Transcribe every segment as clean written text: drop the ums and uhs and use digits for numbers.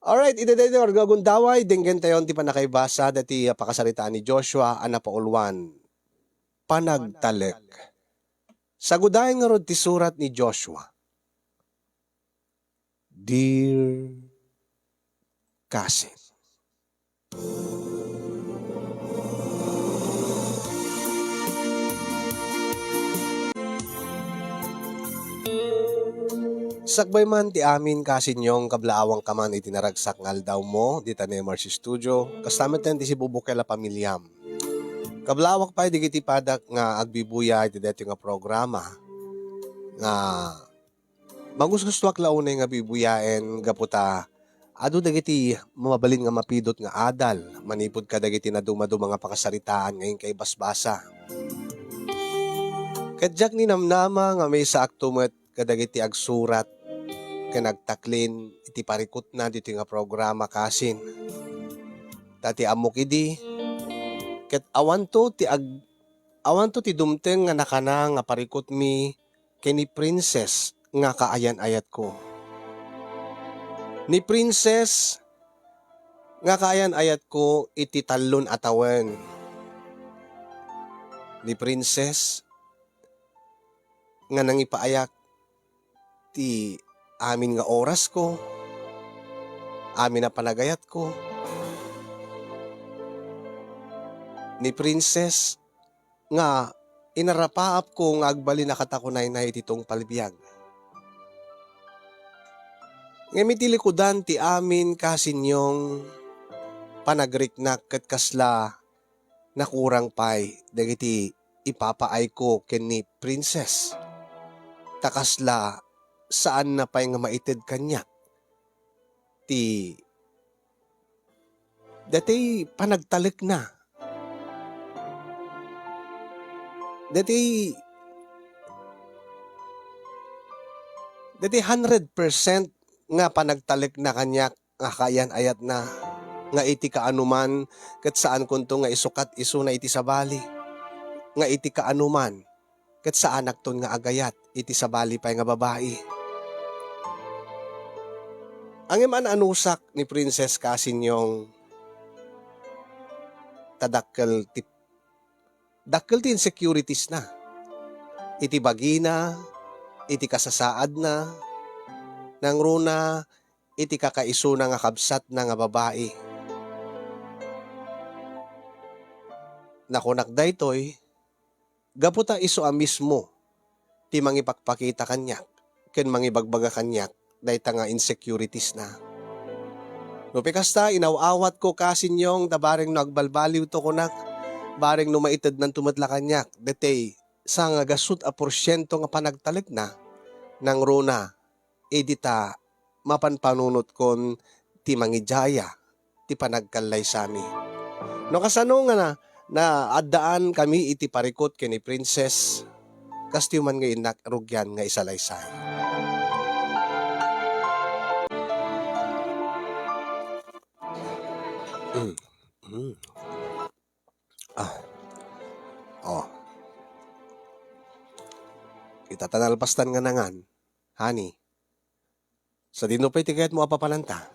Alright, idedede or gagundaway, dinggen tayon ti panakaibasa dati pakasaritaan ni Joshua, anapaulwan, panagtalek. Sagudayan nga rod ti surat ni Joshua. Dear cousin. Sakbay man ti amin kasinyong kablaawang kaman itinaragsak ngal daw mo dita ni MRC Studio. Kastamit ten ti si Bubukela pamilyam. Kablawak pa di kiti padak nga agbibuya iti deti nga programa nga magusgustuak launay nga bibuyaen gaputa adu dagiti mabalin nga mapidot nga adal manipod ka dagiti na dumadu mga pakasaritaan ngayon kay basbasa. Kadyak ni namnama nga may sa aktumet kadagiti agsurat kanagtaklin iti parikot na dito nga programa kasin. Tati amok idi ket awanto ti dumteng nga nakana nga parikot mi kini princess nga kaayan-ayat ko. Ni princess nga kaayan-ayat ko iti talon atawen. Ni princess nga nangipaayak ti amin nga oras ko, amin na panagayat ko. Ni princess nga inarapaap ko nga agbali na katakunay na ititong palibiyag. Ngamit tilikudan ti amin kasinyong panagriknak ket kasla nakurang pay dagiti ipapaay ko ken ni princess. Takasla saan na pay nga maited kanya ti dati panagtalik na dati 100% nga panagtalik na kanya nga kayan-ayat na nga iti kaanuman ket saan kunto nga isukat isu na iti sabali nga iti kaanuman ket saan akton nga agayat iti sabali pay nga babae. Ang iman anusak ni princess kasinyong tadakkel ti insecurities na. Iti bagina, iti kasasaad na, nang runa, iti kakaiso na nga kabsat na nga babae. Nakunak daytoy, gaputa iso mismo, ti mangipakpakita kanyak, ken mangibagbaga kanyak, dayta nga insecurities na. Nupikasta, inawawat ko kasinyong tabareng no agbalbaliw to kunak, bareng no maitid ng tumatla kanyak, detay, sa nga gasut a porsyento nga panagtalik na, nang runa, edita, mapanpanunot kon ti mangijaya, ti panagkalay sami. No kasano nga na addaan kami iti parikot kini princess, kastyuman nga inak rugyan nga isalaysay. Itatanalpastan nga nangan, honey. Sa dinupay tigayat mo apapalanta.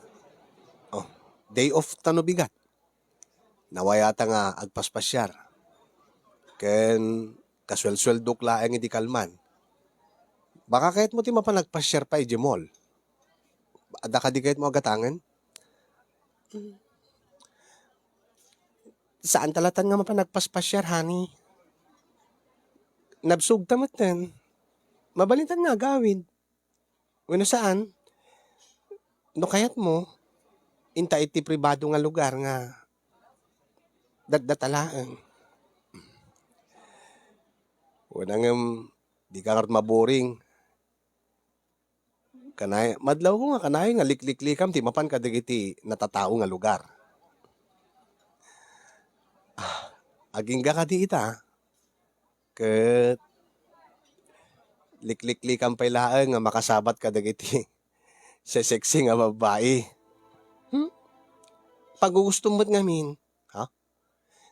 Day off tano bigat. Nawayata nga agpaspasyar. Ken kaswel-sweldo klaeng iti kalman. Baka kahit mo ti mapanagpasyar pa iti mall. Ada ka di kahit mo agatangan? Saan talatan nga mapanagpaspasyar, honey? Nabsug tamatan. Mabalintan nga gawin. Wano saan? No kayat mo, inta iti pribado nga lugar nga datdatalaan. Wanang di ka maboring. Kanay, madlaw ko nga kanay nga likliklikam ti mapan kadagiti natatao nga lugar. Aging ka di ita. Ket likliklikam pay laeng nga makasabat kadagiti sa sexy nga babae. Pagugustumot ngamin, ha?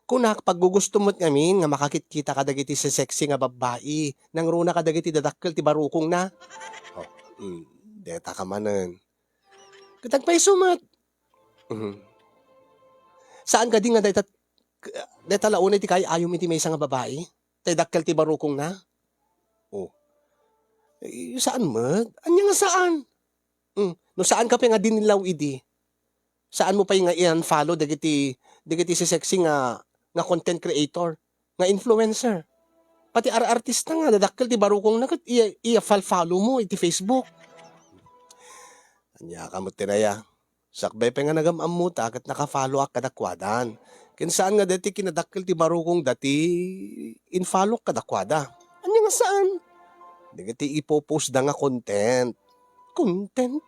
Kunak pagugustumot ngamin nga makakit-kita kadagiti sa sexy nga babae, nang runa kadagiti dadakkel ti barukong na. Deta ka manen. Katagpay sumat. Mhm. Saan ka di nga dahil launay ti kay ayom iti maysa nga babae? Tay dakkel ti barukong na? Oh, saan met? Anya nga saan? No saan ka pa nga dinilaw idi? Saan mo pa nga i-unfollow dagiti si sexy nga content creator, nga influencer? Pati artista nga dadakkel ti barukong na ket follow mo iti Facebook. Anya ka mo tinaya. Sakbay pa nga nagamam mo ta ket naka-follow ak kadakwadan. Ken saan nga dati kinadakkel ti barukong dati in-follow kadakwada. Anya nga saan? Dagiti ipopost da nga content. Content?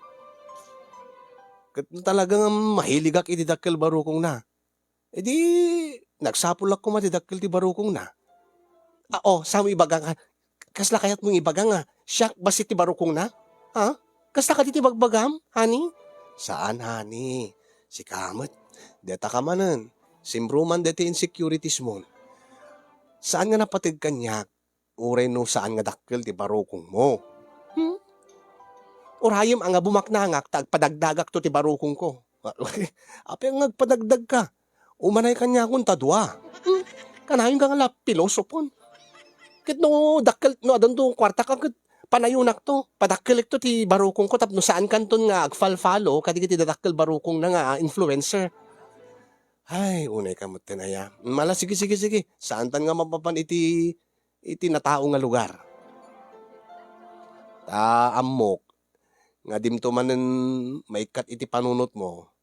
Ket talagang mahilig ak iti dakkel barukong na. E di nagsapol ak kumatidakkel ti barukong na. Sa mo ibaga nga. Kasla kayat mong ibaga nga. Siya basit ti barukong na? Ha? Kasla ka ti bagbagam, honey? Saan, honey? Si kamat. Deta ka manan. Simruman deti insecurities mo. Saan nga napatid kanyak? Uray no saan nga dakkel ti barukong mo? Urayom ang nga bumaknangak tagpadagdagak to ti barukong ko. Ape ang nagpadagdag ka. Umanay kanya akong tadwa. Kanayon ka nga pilosopon. Kit no dakkel no adon to kwarta ka ket panayunak to. Padakkel to ti barukong ko tapno saan kanton nga agfalfalo kadagiti dadakkel barukong na nga influencer. Ay, unay ka mo't tinaya. Mala, sige. Saan tan nga mapapan iti natao nga lugar? Amok, nga dimto manen maikat iti panunot mo,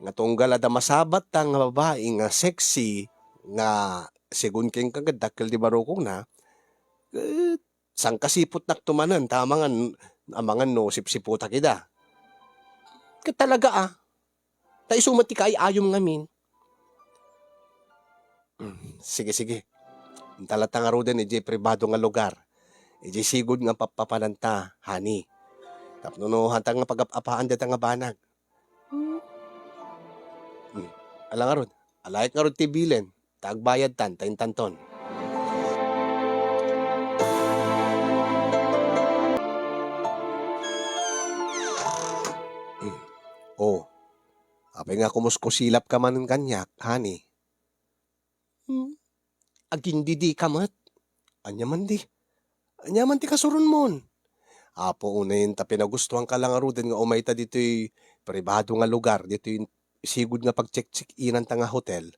nga tunggal ada masabat ta nga babae nga sexy, nga sigun king kagad dakkel di barukong na, sang kasipot nak tumanan, amangan no sipsiputa kida. Kat talaga ta isumat ti kay ayom ngamin. Sige. Talata nga roden iti pribado nga lugar. Iti sigod nga papapananta, honey. Tapno no hantang nga pag-apaan deta nga banag. Ala nga rod. Alayat nga rod ti bilen. Tagbayad tan, tayin tanton. Apay nga kumuskusilap ka man ng kanyak, honey. Agindidi ka mat. Anyaman ti kasurun mon. Apo unayin ta pinagustuhan ka lang aruden nga umayta dito'y pribado nga lugar, dito'y sigud nga pag-check-inan ta nga hotel.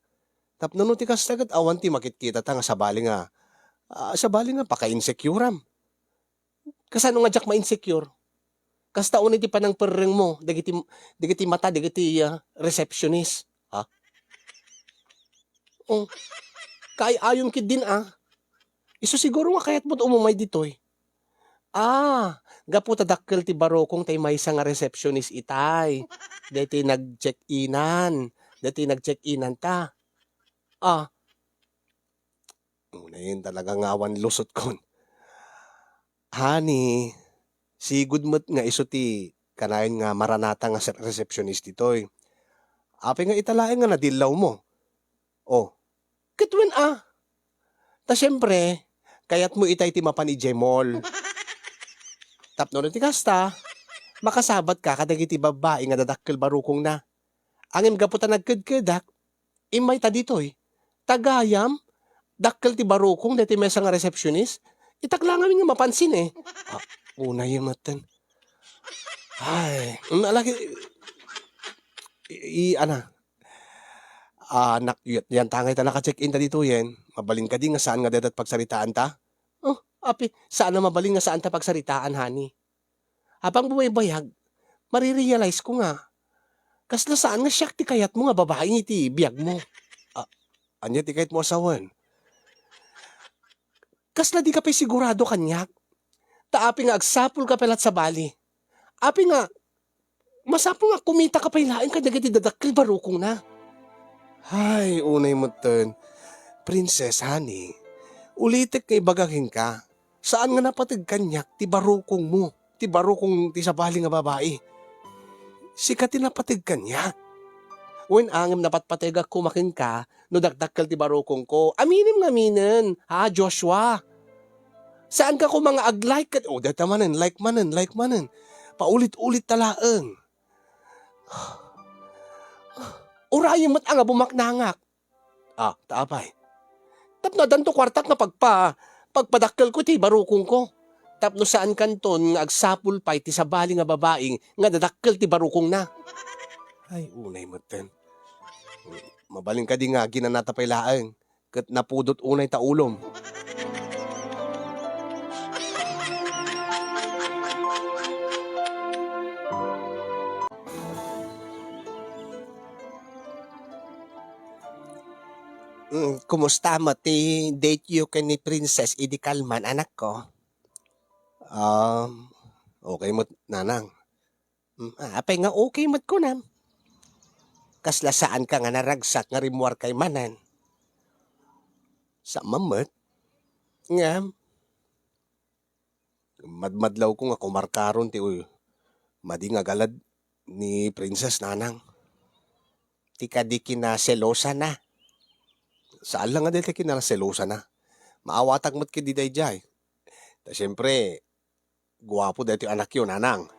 Tapno no ti kastagat awan ti makitkita ta nga sabali nga paka-insecuream. Kasano nga jak ma-insecure? Kasta unay ti panang perreng mo, dagiti mata, dagiti receptionist. Ha? Kay ayon kid din Isu siguro nga kayat mo't umumay ditoy. Gapu tadakkel ti barokong tay maysa nga receptionist itay. Deti nag-check-inan ta. Unayin talaga ngawan lusot kon. Honey, sigud mo't nga isu ti kanayon nga maranata nga receptionist ditoy. Ape nga italaeng nga nadilaw mo. Kitwen Ta syempre, kayat mo itay ti mapan ijay mall. Tapno na ti kasta, makasabat ka kadagiti babae nga dadakkel barukong na. Angin gaputa nagkedkedak, imay ta ditoy. Tagayam, dakkel ti barukong deti mesa nga receptionist, itaklangan nga mapansin unay matan. Ay, alaki, yan tangay ta naka-check-in ta dito yan. Mabalin ka din nga saan nga dadat pagsaritaan ta? Saan na mabalin nga saan ta pagsaritaan, honey? Habang bumaybayag, marirealize ko nga. Kasla saan nga siyak ti kayat mo nga babae iti biyag mo? Anya ti kayat mo asawan? Kasla di ka pa'y sigurado kanyak. Api nga agsapul ka pelat sa bali. Api nga, masapul nga kumita ka pa'y laing ka dagiti dadakkel barukong na. Ay, unay mo ton. Princess, honey, ulitik kay bagahin ka. Saan nga napatid kanyak ti barukong mo? Ti barukong ti sabali nga babae. Sikat ti napatid kanyak. When angem napatpatega kumakin ka, no dakdakkel ti barukong ko, aminin, Joshua. Saan ka ko mga ag-like kat? Data manen, like manen. Paulit-ulit talaeng. Urayan mo't nga bumaknangak. Taapay. Tapno danto kwartak nga pagpadakkel ko ti barukong ko. Tapno saan kanton nga agsapul pay ti sabali nga babaeng nga dadakkel ti barukong na. Ay, unay mo ten. Mabaling ka di nga ginanatapay laeng. Kat napudot unay taulom. Kumusta mo ti date you kan ni Princess Idi Kalman, anak ko? Okay mo, nanang. Apay nga okay mat ko nam. Kasla saan ka nga naragsak nga rimuar kay manan. Sa mamat? Nga. Madmadlaw ko nga kumarkaron ti madi nga galad ni Princess, nanang. Ti kadiki na selosa na. Saan lang nga dahil kinaraselosa na. Maawatag mo't ki di dayjay. Ta siyempre, guwapo dahil yung anak yun, nanang.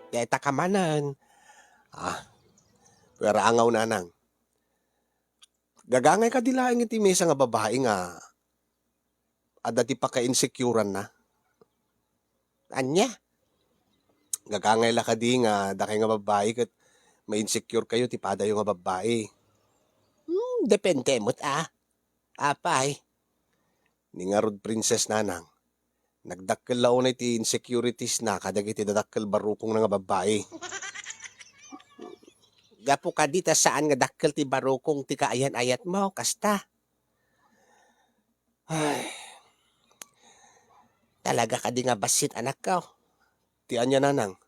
Deta ka manan. Pero angaw, nanang. Gagangay ka dilaing iti mesa nga babae nga adati pa ka-insecurean na. Anya? Gagangay la ka di nga dakay nga babae kat ma-insecure kayo ti padayo nga babae. Depende mo't apay. Ni nga rod Princess, nanang. Nagdakkel launay ti insecurities na kadagiti dadakkel barukong nga babae. Gapo ka dita saan nga dakkel ti barukong ti kaayan-ayat mo, kasta. Ay. Talaga ka di nga basit, anak ko. Ti anya, nanang?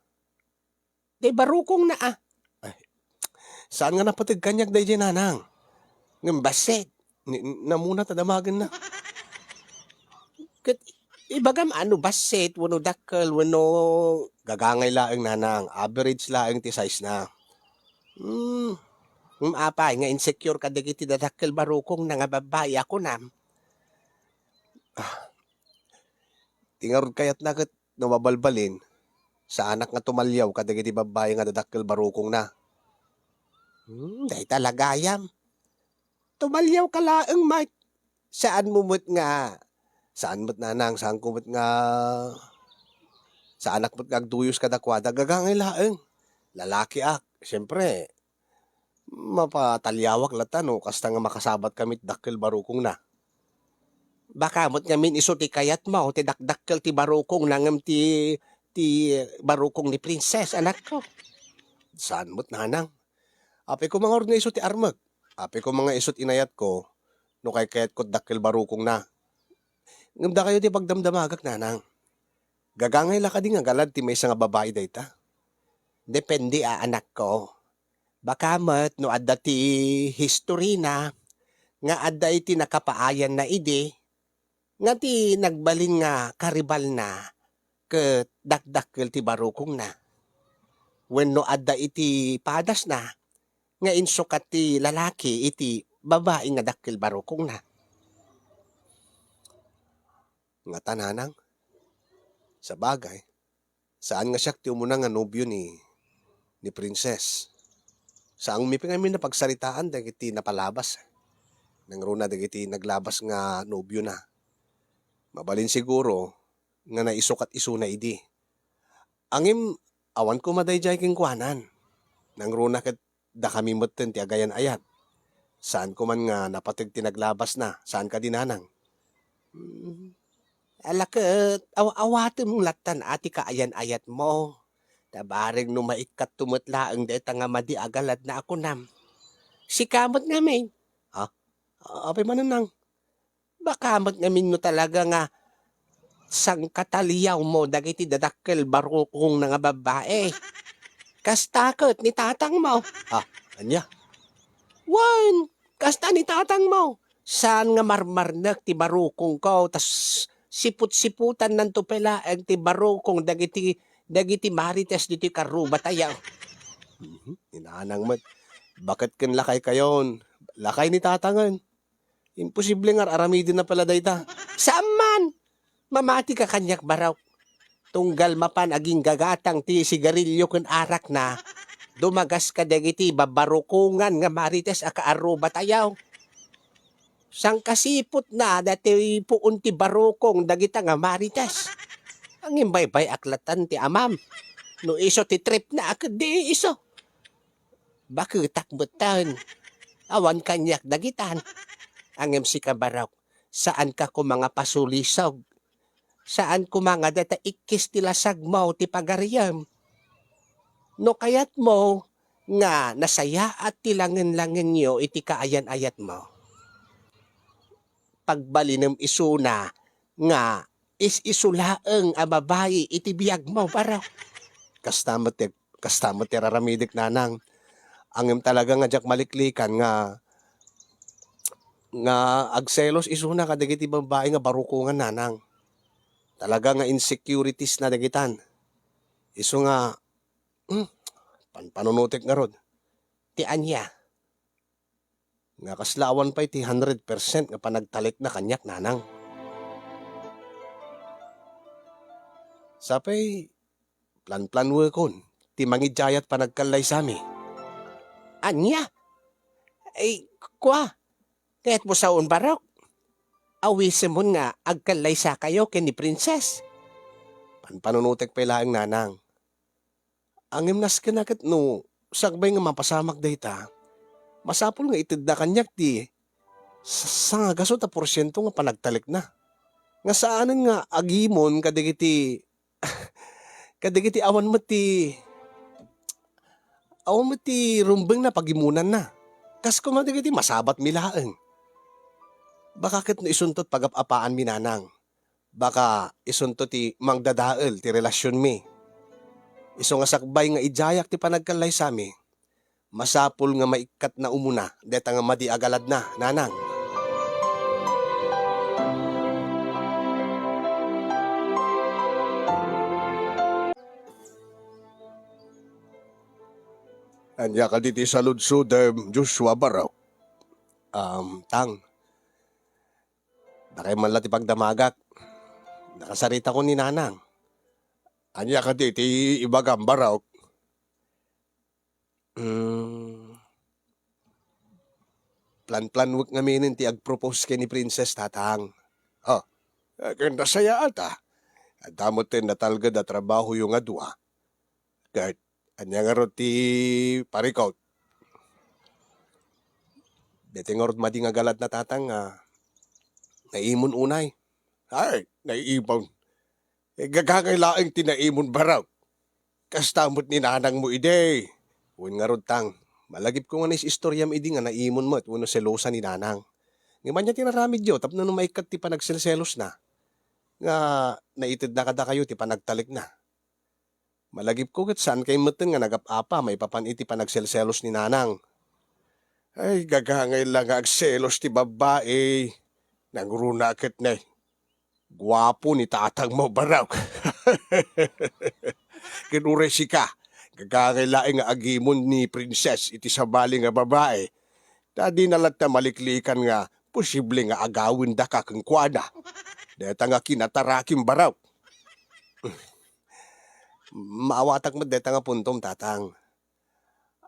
Di barukong na Ay. Saan nga napatig kanyag day di, nanang? Ng basit. Namuna tadamagan na. Ibagam basit, wano dakkel, wano gagangay laeng, nanang. Average laeng ti size na. Apay, nga insecure ka dagiti dadakkel barukong na nga babae ako nam. Tingarod kayat nagat nawabalbalin sa anak nga tumalyaw ka dagiti babae nga dadakkel barukong na. Dahi talaga yam. Tumalyaw ka laeng, Mike. Saan mo mo't nga, nanang, saan ko mo't nga, sa anak mo't nga agduyos ka dakwada, gagangay laeng. Lalaki siyempre, mapatalyawak lata no, kasta nga makasabat kamit dakkel barukong na. Baka mo't nga min iso ti kayat mo, ti dakdakkel ti barukong nangam ti barukong ni Princess, anak ko. Saan mo't, nanang? Apay ko mga nga iso ti armag. Apay ko mga isot inayat ko, no kay kayat ko dakkel barukong na. Ngamda kayo ti pagdamdamagak, nanang. Gagangay la ka di nga galad ti may nga babae dayta. Depende anak ko. Baka mat no adda ti history na, nga adda iti nakapaayan na idi, nga ti nagbalin nga karibal na, ket dakdakkel ti barukong na. When no adda iti padas na, nga insukat ti lalaki iti babae nga dakkel barukong na. Nga tananang, sa bagay, saan nga siya ti umuna nga nobyo ni Princess? Saang mi pingamin na pagsaritaan dagiti napalabas. Nangruna dagiti naglabas nga nobyo na. Mabalin siguro nga naisukat iso na idi. Angim, awan ko madayjay king kuanan. Nangruna ket da kami motten ti agayan ayat. Saan ko man nga napatig tinaglabas na, saan ka dinanang? Alaket, awatem mong latan ati kaayan ayat mo. Tabaring numaikat tumutlaang deta nga madi agalad na ako nam. Si kamot ngamin. Apay mananang. Bakamot ngamin no talaga nga sang kataliyaw mo dagiti dadakkel barukong nga babae. Kastakot ni tatang mo. Anya? Wan, kasta ni tatang mo. Saan nga marmarnak ti barukong ko, tas siput-siputan ng tupelaag ti barukong dagiti marites diti karuba tayaw. Inanang mat, bakit ken lakay kayon? Lakay ni tatangan. Imposible nga aramidin na pala dayta. Saan mamati ka kanyak baraw. Tunggal mapan aging gagatang ti sigarilyo ken arak na, Dumagas ka dagiti babarukungan nga marites akaaruba tayaw. Sang kasipot na dati puun ti barukong dagita nga marites. Ang imbaybay aklatan ti amam. No iso ti trip na akad di iso. Bakutak butan. Awan kanyak dagitan. Ang si kabarok. Saan ka ko mga pasulisog? Saan ko mga data ikis ti lasag mo ti pagariyam? No kayat mo nga nasaya at tilangin-langin nyo iti kaayan-ayat mo. Pagbalinam isuna nga isulaeng a babae iti biyag mo para. Kastamot ti raramidik nanang. Angem talaga nga jak maliklikan nga agselos isuna ka dagiti babae nga barukungan nanang. Talaga nga insecurities na dagitan. Isu nga panunutik nga rod. Ti anya. Nga kaslawan pa iti 100% nga panagtalik na kanyak nanang. Sapay plan wekon ti mangidjayat panagkalay sami. Anya? Ay, kwa? Kaya't mo saon barok? Awisin mo nga agkalay sa kayo ken ni princess. Panunutik pa ilaang nanang. Angim nas kinakat no, sagbay nga mapasamak dayta. Masapol nga itid na kanyak ti. Sa nga gasot a porsyento nga panagtalik na. Nga saanan nga agimon kadigiti awan mo ti rumbeng na pagimunan na. Kas kumadigiti masabat milaeng. Baka ket no isuntot pagapapaan mi nanang. Baka isuntot ti mangdadael ti relasyon mi. Iso nga sakbay nga ijayak ti panagkalay sami. Masapul nga maikat na umuna, deta nga madi agalad na, nanang. Anya ka diti sa ludsud, Joshua Baraw. Tang. Nakay man ti pagdamagak. Nakasarita ko ni nanang. Anya ka diti ibagam Baraw. Plan wak nga minin ti agpropose kay ni Princess tatang. Kanda saya ata. At damot tin natalgad na trabaho yung adwa. Kahit anya nga ro ti parikaut. Deti nga ro madi nga galad na tatang naimon unay. Ay, naiibon. Gagangailaeng tinaimon Baraw. Kastamot ni nanang mo ide. Uwan nga rod tang, malagip ko nga nis istoryam idi nga naimon mo at uno selosa ni nanang. Ngayon niya tinaramid yo, tapno nung maikat ti panagselselos na. Nga naitid na kada kayo ti panagtalik na. Malagip ko kat saan kay meten nga nagapapa may papan iti panagselselos ni nanang. Ay gagangay lang nga agselos ti babae. Nangruna ket na guwapo ni tatang mo Baraw. Kinuresi ka. Gagangailaing nga agimon ni princess iti sabali nga babae. Tadi nalat na maliklikan nga posible nga agawin da ka keng kuana. Deta nga kinatarakim Baraw. Maawatak mo deta nga puntom tatang.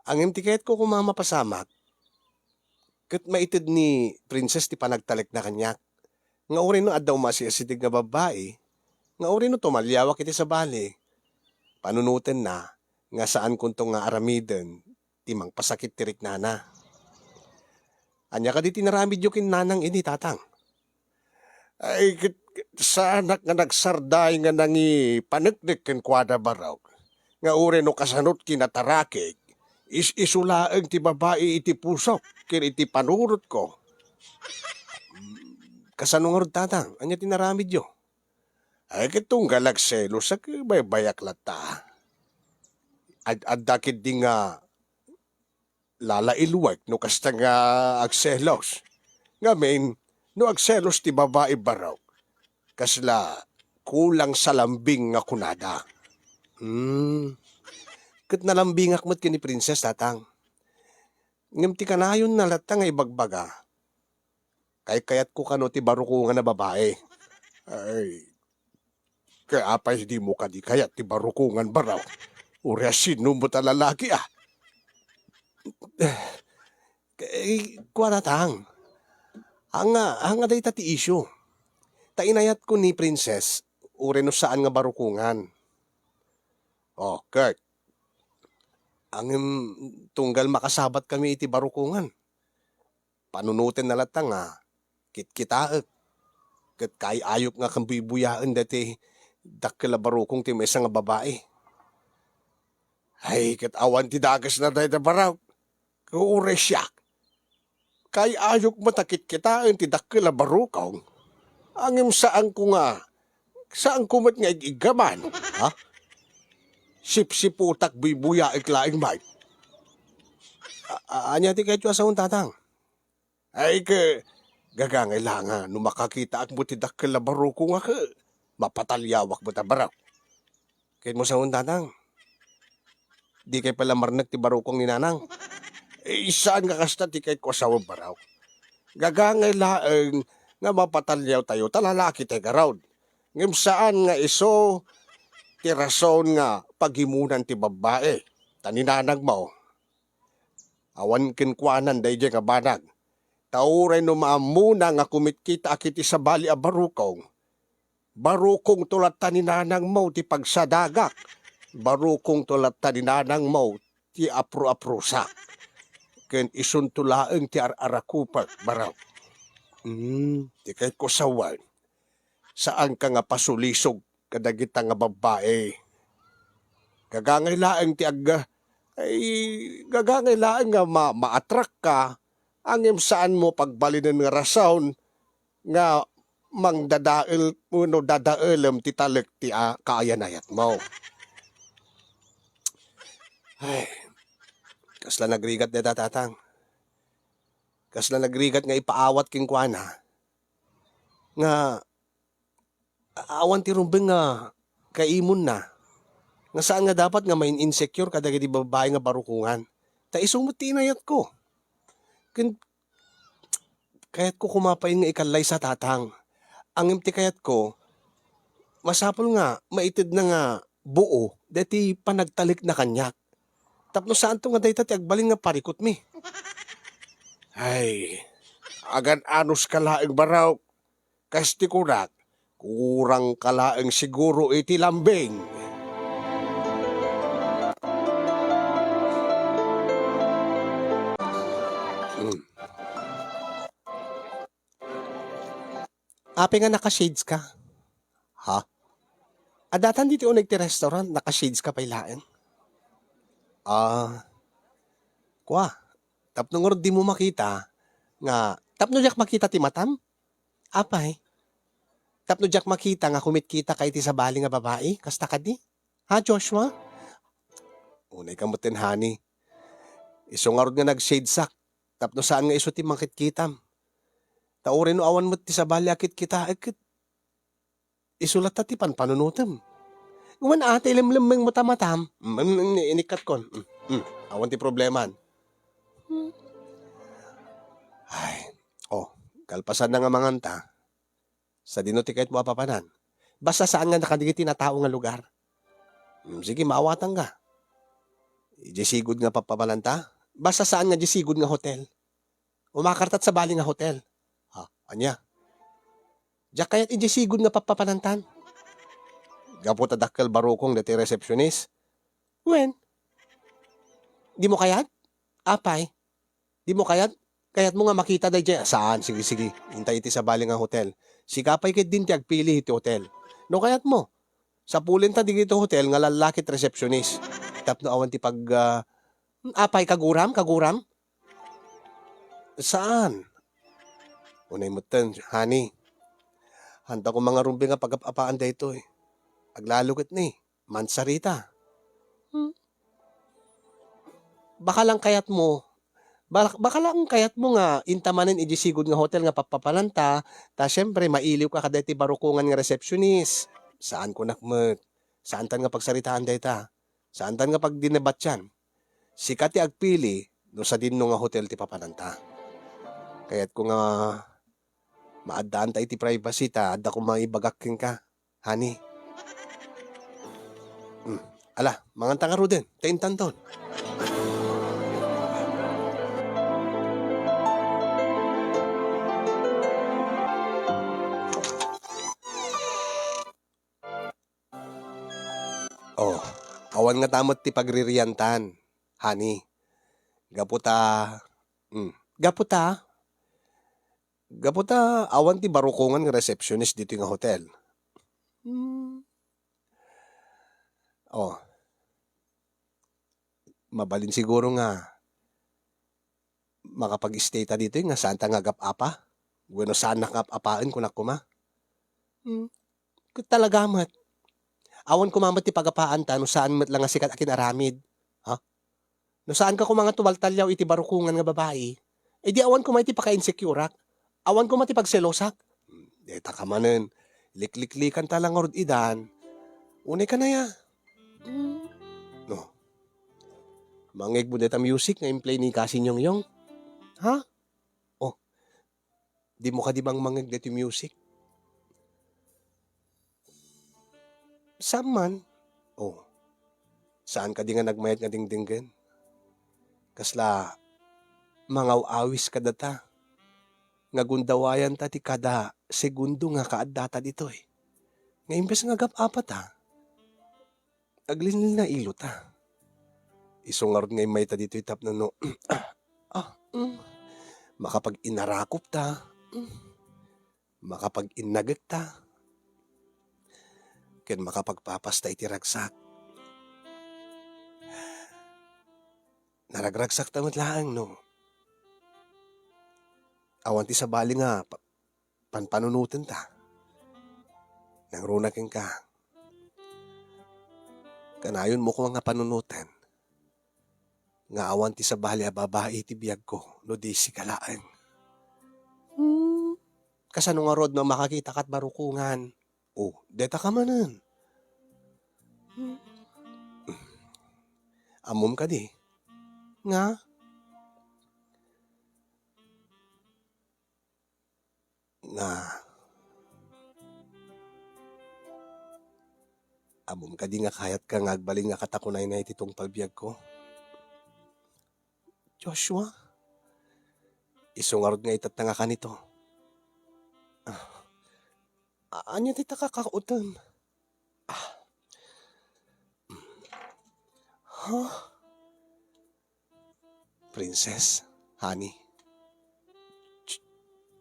Ang imtikayat ko kumamapasamak. Kat maitid ni princess ti panagtalik na kanyak. Nga uri no adaw masiasidig nga babae. Nga uri no tumalyawak iti sabali. Panunutin na. Nga saan kuntong nga aramiden, timang pasakit tirik nana. Anya ka di tinaramid yung kinanang ini tatang. Ay, sa anak nga nagsarday nga nangi panagnik ken kwada Baraw. Nga ure no kasanot kinatarakig, isulaeng ti babae iti pusok, kin iti panurot ko. Kasano nga rod tatang, anya tinaramid yo. Ay, kitong galagselo sa bayak lata. At dakit di nga lalailuwag no kasta nga agselos. Nga main, no agselos ti babae Baraw. Kasla kulang sa lambing nga kunada. Kat nalambingak mo't ni princess tatang. Ngam ti kanayon na lata nga ibagbaga. Kayat ko kano ti barukungan na babae. Ay, kaya apay di mo ka di kayat ti barukungan Baraw. Uri sino mo ta lalaki Kuha tatang. Hanga day ti issue. Tainayat ko ni Princess, ure no saan nga barukungan. Oh, Kurt, ang tunggal makasabat kami iti barukungan. Panunutin na latang kitkitaak. Kat kay ayok nga kang buyaan dati dakila barukong ti may nga babae. Ay, kat awan ti dagas na day na baraw. Kaure siya. Kay ayok matakit kitaan ti dakila barukong. Angim saan ko mat nga igigaman, ha? Sip-siputak buya iklaing bay. Anya ti kayo sa tatang? Ay gagangay lang no makakita ak mo ti dakila barukong mapatalyawak mo tabaraw. Kaya mo sa tatang? Di kay pala marnag ti barukong ni nanang. Saan nga kasta ti kay ko sa baraw? Gagangay laeng nga mapatalyaw tayo, talalaki tayo garawd. Ngam saan nga iso, ti rason nga paghimunan ti babae, taninanag mo. Awan kinkwanan day nga banag. Tauray no maamuna nga kumitkita akiti sa bali a barukong. Barukong tulat taninanang mo ti pagsadagak. Barukong tulat taninanang mo ti apro-aprosak. Ken isuntulaeng ti ar-arakupak baraw. Di kahit ko sawan, saan ka nga pasulisog kadagita nga babae. Gagangay laeng ti agga, ay gagangay laeng nga ma-attract ka, angim saan mo pagbalinan nga rason, nga mangdadael mo no dadaelem ti talek ti kaayanayat mo. Ay, kasla nagrigat na tatang. Kasla nagrigat nga ipaawat king kuana. Nga awan ti rumbeng nga kaimon na. Nga saan nga dapat nga main insecure kadagiti babae nga barukungan. Ta isumot ti inayat ko. Kayat ko kumapain nga ikalay sa tatang. Ang ti kayat ko, masapol nga, maitid na nga buo, dati panagtalik na kanyak. Tapno saan to nga dayta ti agbalin nga parikot mi. Ay, agan anos kalaeng baraw, kasti kurak, kurang kalaeng siguro iti lambing. Ape nga naka-shades ka. Ha? Adatan dito unig ti restaurant, naka-shades ka pailaen. Kwa, tapno nga di mo makita, nga, tapno jak makita ti matam? Apay, tapno jak makita nga kumitkita kay ti sabali nga babae, kasta ka di? Ha, Joshua? Unay kamutin, honey. Iso nga nga nag-shadesak, tapno saan nga iso ti makitkitam. Taurin no awan mo ti sabali akit kita, isulat ta ti panunutem. Uwan ate, limlimeng mo tamatam. Inikat kon. Awan ti probleman. Ay, kalpasan na nga manganta. Sa dino ti kahit mo apapanan. Basta saan nga nakadigiti na tao nga lugar. Sige, maawatan ka. Ijisigod nga papabalanta. Basta saan nga jisigod nga hotel. Umakartat sa bali nga hotel. Ha, anya? Diyak kaya't ijisigod nga papapanantan. Gapo tadakkel barukong dati receptionist. When? Di mo kayat? Apay? Di mo kayat? Kayat mo nga makita day dyan. Saan? Sige. Hintay iti sa bali nga hotel. Sikapay kit din ti agpili iti hotel. No kayat mo? Sa pulin ta dito hotel nga lalakit receptionist. Tapno awan ti pag... apay, kaguram? Saan? Unay mo ten, honey. Hanta ko mga rumbi nga pag-apaan dito Aglalugit ni, mansarita. Baka lang kayat mo nga intamanin ijisigod nga hotel nga papapalanta, ta syempre mailiw ka kadeti barukungan nga receptionist. Saan ko nakmet? Saan tan nga pagsaritaan dayta? Saan tan nga pagdinebat yan? Sikat ti agpili no sa dinno nga hotel ti papalanta. Kaya't ko nga maadaan ta iti privacy ta, adda ko maibagakin ka, honey. Ala, manganta nga ro din, taintanton. Awan nga tamot ti pagririyantan, honey. Gaputa, gaputa, gaputa, awan ti barukongan nga receptionist dito nga hotel. Oh, mabalin siguro nga makapag-stay ta dito nga saan ta nga gap-apa. Bueno, saan nakap-apaan ko na kuma. Talagamat. Awan ko mamat ti pagapaan ta no saan mat lang nga sikat akin aramid. Ha? No saan ka ko mga tuwaltalyaw iti barukungan nga babae. Eh di awan ko may ti paka-insecurak. Awan ko mati pagselosak. Deta ka manen. Likliklikan talang orod idan. Unay ka na ya. No. Mangig mo deta music nga implay ni Kasin Yongyong. Ha? Oh. Di mo ka di bang mangig deta music? Saan man? Oh. Saan ka di nga nagmayat nga dingdinggen? Kasla, mangaw-awis ka data. Nga gundawayan ta ti kada segundo nga kaadata dito eh. Nga imbes nga gap-apat ha. Aglinil na ilo ta. Isungarod nga imay ta dito itap na no. Makapag-inarakop ta. Makapag-inagat ta. Ken makapagpapasta iti ragsak. Naragragsak tamot lang no. Awan ti sabali nga panpanunutin ta. Nangrunakin ka. Kanayon mo ko nga panunutin. Nga awan ti sabali a babae ti biyag ko no di si kalaan. Kasano nga rod na makakita kat barukungan. Oh, deta ka manan. Amom ka di. Nga? Nga. Amom ka di nga kayat ka nga agbalin nga katakunay na ititong pagbiag ko. Joshua? Isungarod nga itat na nga ka nito. Anya ti kakautan? Huh? Princess, honey.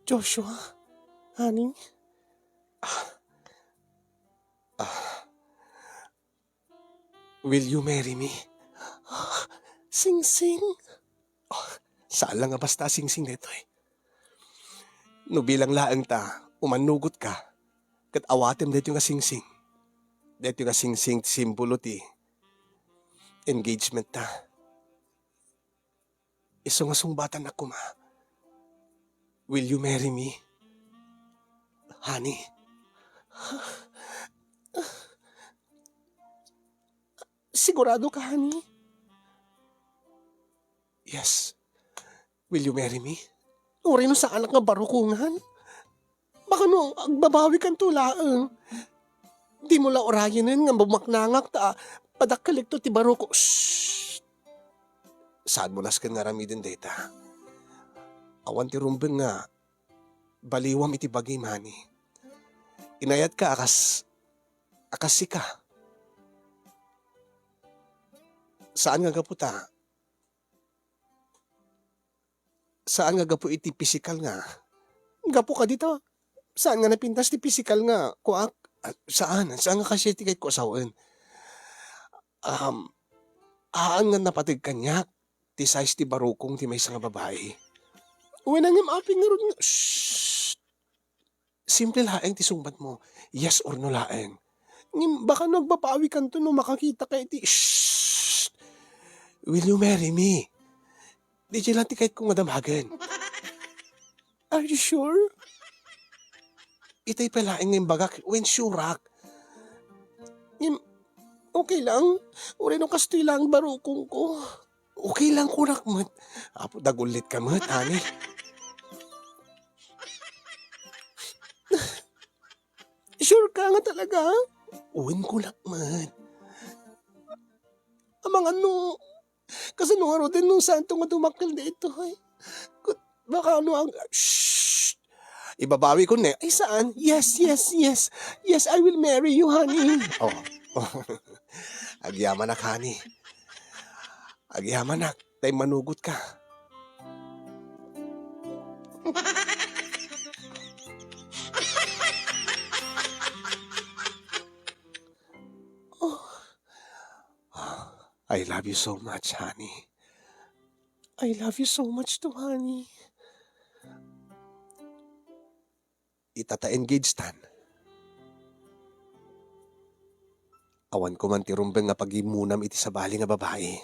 Joshua, honey. Will you marry me? Sing-sing. Saan lang nga basta sing-sing nito eh. No bilang laang ta, umanugot ka. Kat awatem dito nga sing-sing. Dito nga sing-sing simbolo ti engagement ta. Iso nga sungbatan ako ma. Will you marry me? Honey? Sigurado ka, honey? Yes. Will you marry me? Uri no sa anak nga barukungan. Baka no, agbabawi kan tulaang. Di mo la orayanin nga bumaknangak ta. Padakalik to ti baruko. Shhh! Saan mo nas kan nga ramidin data? Awan ti rumbeng nga. Baliwam iti bagay mani. Inayat ka akas sika. Saan nga gaputa? Saan nga gapu iti physical nga? Gapu ka dito. Saan nga napintas ti physical nga? Kuak? Saan? Saan nga kasi ti kahit ko asawan? Aan nga napatig kanyak. Ti size ti barukong ti may nga babae. Uwi na ngam aping nga ron nga. Shhh! Simple laeng ti sungbat mo. Yes or no laeng. Baka nagbapawi kan to no makakita kay ti. Shhh! Will you marry me? Di lang ti kahit kong madamagan. Are you sure? Itay palaeng ng bagak when surak. Okay lang. Uri no kastoy lang barukong ko. Okay lang kurak mat. Apo dagulit ka mat, ani. Sure ka nga talaga? Uwin ko lang mat. Amang ano, kasi nung araw din nung santo nga dumakil dito. Baka ano ang... Shhh! Ibabawi ko na. Ay saan? Yes, I will marry you, honey. Oh. Agyaman nak, honey. Agyaman nak, tay manugot ka. Oh, I love you so much, honey. I love you so much too, honey. Itata-engage tan. Awan ko man ti rumbeng nga pagimunam iti sabali nga babae.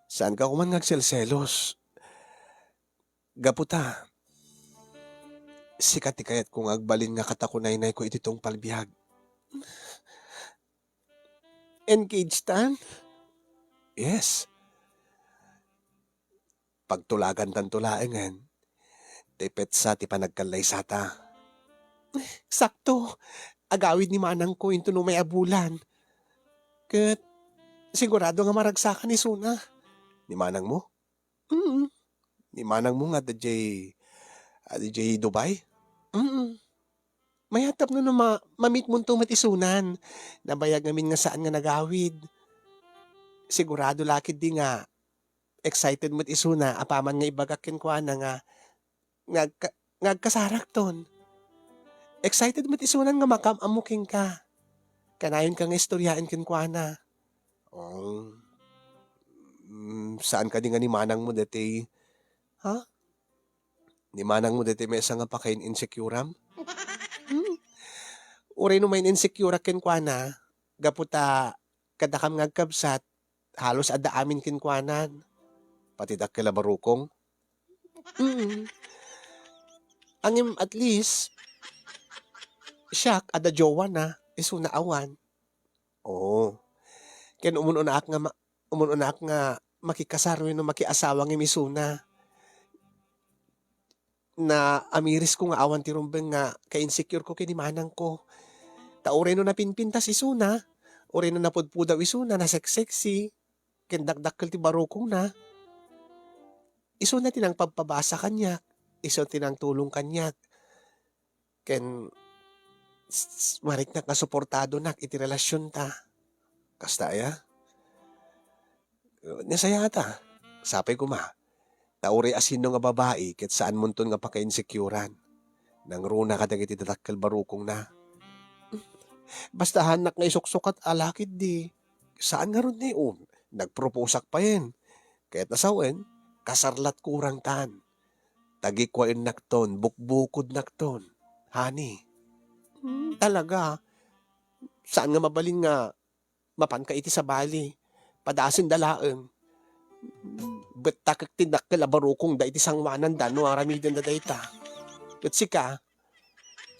Saan ka kuman ngagselselos? Gaputa, sikat ti kayat kong agbalin nga katakunay-nay ko iti tong palbihag. Engage tan? Yes. Pagtulagan tan tulaengan, ti petsa ti panagkalay sata. Sakto, agawid ni manang ko into no may abulan. Kat sigurado nga maragsakan ni Suna. Ni manang mo? Mm. Ni manang mo nga DJ Dubai? Mm. Mayatap no na mamit mo to matisunan. Nabayag namin nga saan nga nagawid. Sigurado lakid di nga excited mo't isuna apaman nga ibagakin ko na nga ngagkasarak ton. Excited mo't isunan nga makamamuking ka. Kanayon ka nga istoryain kin ko na. Oh, saan ka di nga ni manang mo dati? Ha? Ni manang mo dati may isa nga pakain insecuram? Uray no may insecure kin ko na. Gaputa kadakam ngagkabsat halos ada amin kin ko pati dakila barukong. Angim at least siyak ada jowa na iso na awan. Oo. Ken umununak nga makikasaro no makiasawa ng misuna. Na amiris ko nga awan ti rumbeng nga ka-insecure ko kinimanang ko. Tauray no napinpintas isuna. Uray no napudpudaw isuna na sexy. Ken dakdakkel ti barukong na. Iso na tinang pagpabasa kanyak. Iso tinang tulong kanyak. Ken marik na kasuportado nak iti relasyon ta. Kasta ya? Nasaya ta. Sapay ko ma. Tauri asino nga babae ket saan munton nga paka-insecurean. Nang runa ka dagiti dadakkel barukong na. Basta hanak nga isuksukat alakid di. Saan nga ron ni nagproposak pa yen. Kaya't nasawen, kasarlat kurang tan. Tagikwain nakton, bukbukod nakton. Honey. Talaga. Saan nga mabalin nga mapan ka iti sa bali. Padasin dalaeng. Betakak tinakkel abarukong da iti sangwanan da no aramiden da dayta. Ket sika,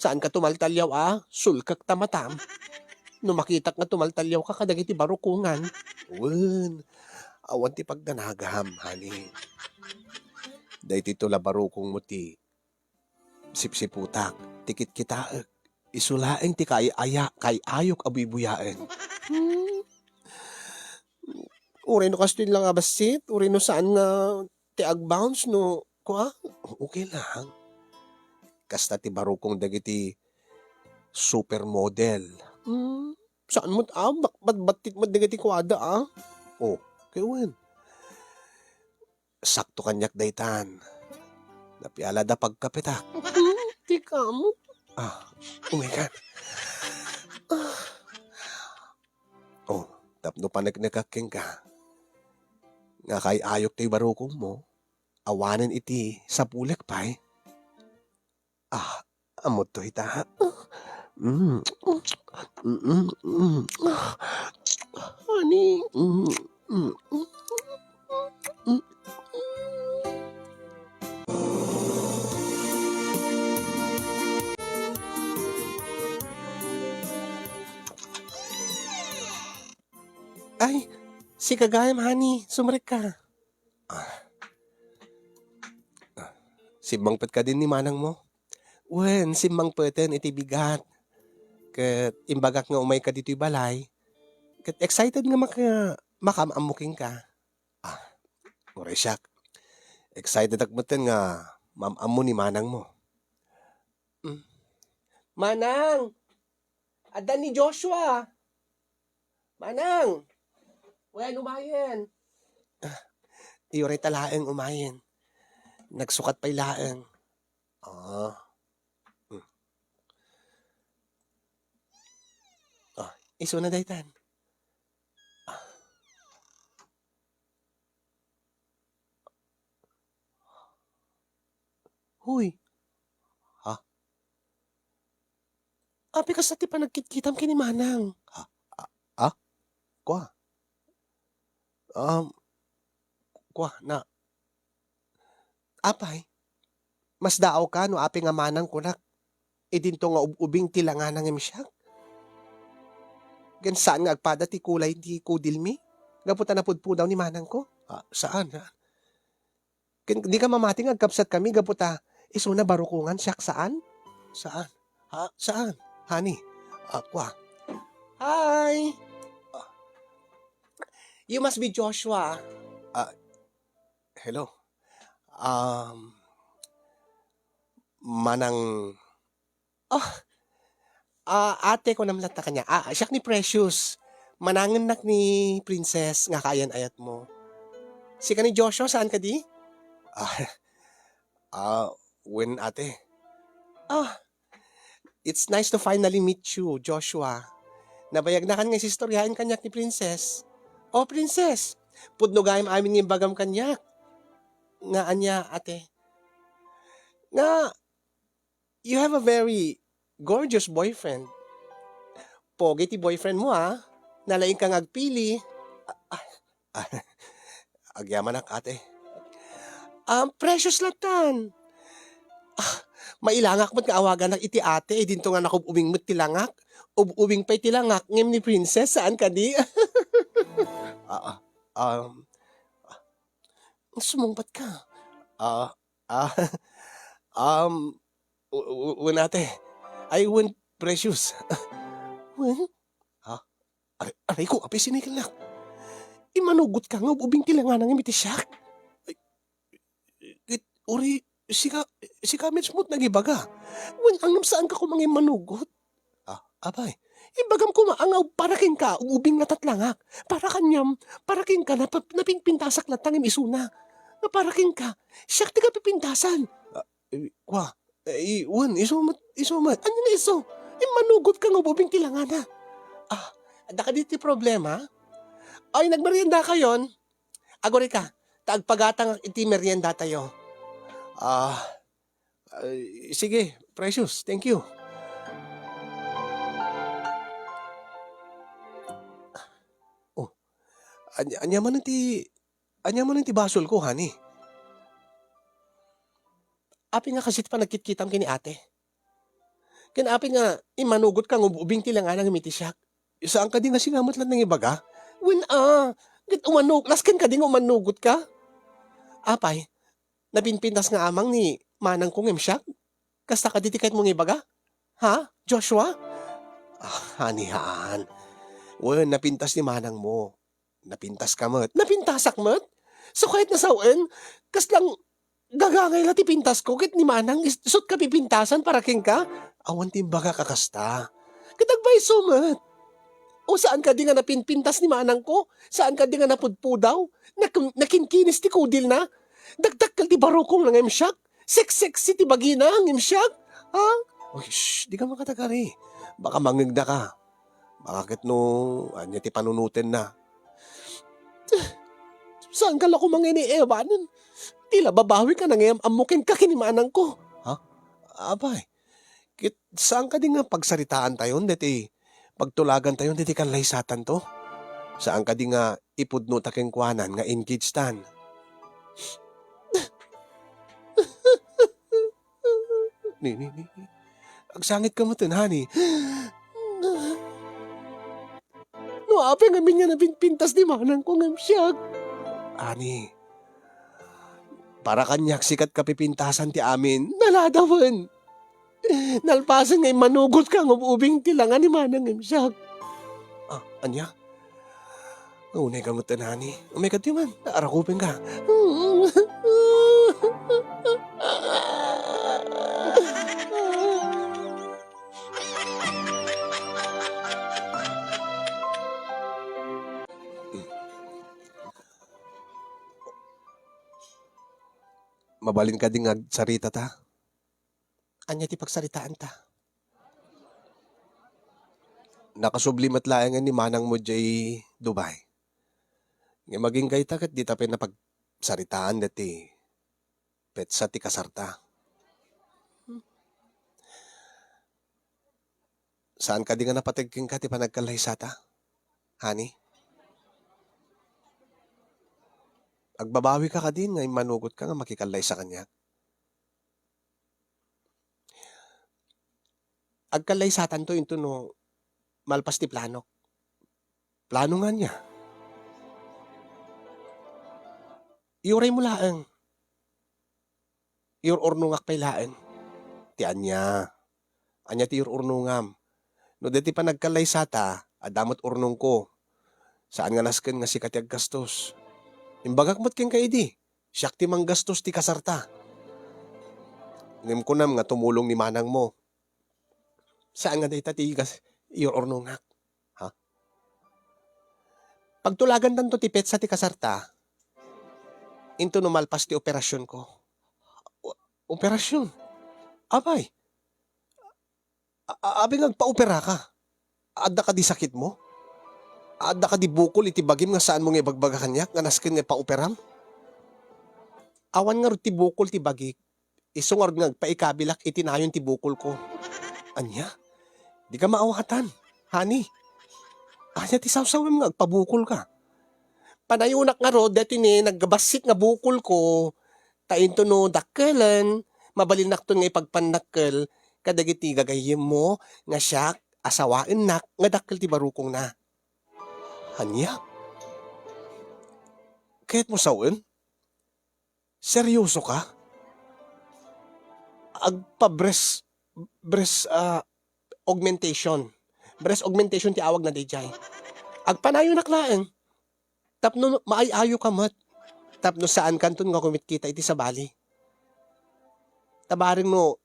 saan ka tumaltalyaw sulkak tamatam. No makitak nga tumaltalyaw ka kadag iti barukungan. Wen, awan ti pagdanagam, honey. Dayti tula barukong mo ti sipsiputak, tikit kitaek. Isulaeng ti kay ayok abuy-buyaen. Uri no kastin lang abasit, uri no saan nga ti agbounce no, okay lang. Kasta ti barukong dagiti supermodel. Saan mo, batit mo dagiti kwada Oh, kayawan. Sakto kanyak daytan. Napiala da pagkapitak. Di ka mo. Umikan. Oh, tapno pa nagnakaking ka. Nga kay ayok tayo barukong mo, awanan iti sa pulek pa'y. Amot to ita. Honey. Ay, si Kagayam, honey. Sumarik ka. Simbangpet ka din ni manang mo? Wen, simbangpeten iti bigat. Kat imbagak nga umay ka dito'y balay. Kat excited nga makamamuking ka. Uray siyak. Excited akmeten nga mamamo ni manang mo. Manang! Adan ni Joshua! Manang! Wen, umayen! Iyo'y talaeng umayen. Nagsukat pa'y laeng. Ah. Iso na daytan. Huy. Ha? Api ka sa ti pa nagkitkitam kini Manang. Ha? Kwa? Kwa na. Apay. Mas daaw ka no api nga Manang kunak. Idinto nga ubing tilangan ng imsyak. Gan saan nga agpada ti kulay ti kudilmi? Gaputa na pudpo daw ni Manang ko. Saan? Di ka mamating agkapsat kami gaputa. Iso na barukungan siyak saan? Saan? Saan? Honey? Kwa? Hi! You must be Joshua. Hello. Manang... ate ko namlat na kanya. Siyak ni Precious. Mananganak ni Princess nga kayan ayat mo. Si ka ni Joshua, saan ka di? When ate. It's nice to finally meet you, Joshua. Nabayag na kan nga istoryahin kanyak ni Princess. Princess, pudno gayam amin ng bagam kanyak. Nga anya, ate. Nga, you have a very gorgeous boyfriend. Pogi ti boyfriend mo, Nalaing kang agpili. Agyaman ak, ate. Precious latan. Mailangak mo't nga awagan ng iti ate, dinto nga nakububing mo't tilangak. Ubing pa'y tilangak, ngem ni Princess, saan ka di? Sumungbat ka. Ate. I want Precious. Wen? Aray ko, api sinikalak. Imanugot ka nga, ubing tilangan ng imiti siyak. Uri, si Kamits mo't nagibaga. Wen, angam saan ka kumangin manugot? Abay, ibagam ko maangaw, paraking ka, ubing na tatlangak. Paraking ka, napingpintasak na tangim isuna. Paraking ka, siyak tiga pipintasan. Kwa, Wen, isumat. Ano na iso? Manugot ka nga, ubing tilangana. Ada ka dito problema? Ay, nagmerienda ka yon? Agori ka, taagpagatang iti merienda tayo. Sige, Precious, thank you. Anya man ti basol ko, honey. Api nga kasi pa nagkitkitam kini ate. Api nga, imanugot ka ng ubing tilangan ng imitisyak. Saan ka di nga singamot lang ng ibaga? When laskan ka di nga umanugot ka? Apay, napinpintas nga amang ni Manang kong imsyak? Kasta ka di kahit mong ibaga? Ha, Joshua? Honey, haan. Napintas ni Manang mo. Napintas ka mo't. Napintasak mo't? So kahit nasawen, kas lang gagangay na ti pintas ko, kahit ni Manang, isot ka pipintasan para king ka? Awan timbaga kakasta. Katagbay sumat. O saan ka di nga napinpintas ni Manang ko? Saan ka di nga napudpudaw? Nakinkinis ti kudil na? Dagdag ti barukong ng imsyak? Sexy ti bagina ang imsyak? Ha? Di ka makatagari. Baka mangigda ka. Bakit anya ti panunutin na? Saan ka lako mangini-ewanan? Tila babawi ka nang amukin ka kinimanang ko. Ha? Abay, saan ka di nga pagsaritaan tayo, deti pagtulagan tayo, deti kan laysatan to? Saan ka di nga ipudno taking kwanan nga engaged tan? Ni. Agsangit ka mo tin, honey. Ape nga minya na pintas di Manang ko ngam siyak. Ani, para kanyak sikat kapipintasan ti amin, naladawan. Nalpasan ngay manugot ka ng ubing tilangan ni Manang ngam siyak. Anya? Unay ka mo tanani. Umay ka di man, naarakupin ka. Mabalin ka din nga sarita ta. Anya ti pagsaritaan ta. Nakasublimat laeng ni manang mo jay Dubai. Nga maging kayta kat di ta pinapagsaritaan dati petsa ti kasarta. Saan ka di nga napatigking ka ti panagkalaysata? Hani? Agbabawi ka din nga manugot ka nga makikalay sa kanya. Agkalaysatan to into no malpas ti plano. Plano nga niya. Iuray mo laeng. Iur urnungak pay laeng. Ti anya. Anya ti iur urnungam. No deti pa nagkalaysata, adamot urnong ko. Saan nga nasken nga si katiag gastos. Imbagak mo't ken kaidi. Siyak ti manggastos ti kasarta. Ngem ko nam nga tumulong ni manang mo. Saan nga dayta ti iur urnungak? Ha? Pagtulagan tanto ti petsa ti kasarta, into numalpas ti operasyon ko. Operasyon? Abay. Abi nagpa-opera ka. Adda ka di sakit mo? Adda ka di bukol iti bagim nga saan mo nga ibagbaga kanyak nga nasken nga pa-operam? Awan nga ti bukol ti bagik. Iso nga nga paikabilak iti nayon ti bukol ko. Anya? Di ka maawatan. Hani? Anya ti sawsawem nga agpabukol ka. Panayunak nga ro, deti ni nagbasit nga bukol ko, tainto no dakkelan, mabalinak to nga ipagpanakkel, kadagiti gagayem mo, nga siya, asawain nak, nga dakkel ti barukong na. Hanya? Kahit mo sawen? Seryoso ka? Agpa-breast augmentation. Breast augmentation ti awag na dijay. Agpanayo naklaeng. Tapno maayayo ka mat. Tapno saan kanton nga kumitkita iti sa bali. Tabaring no,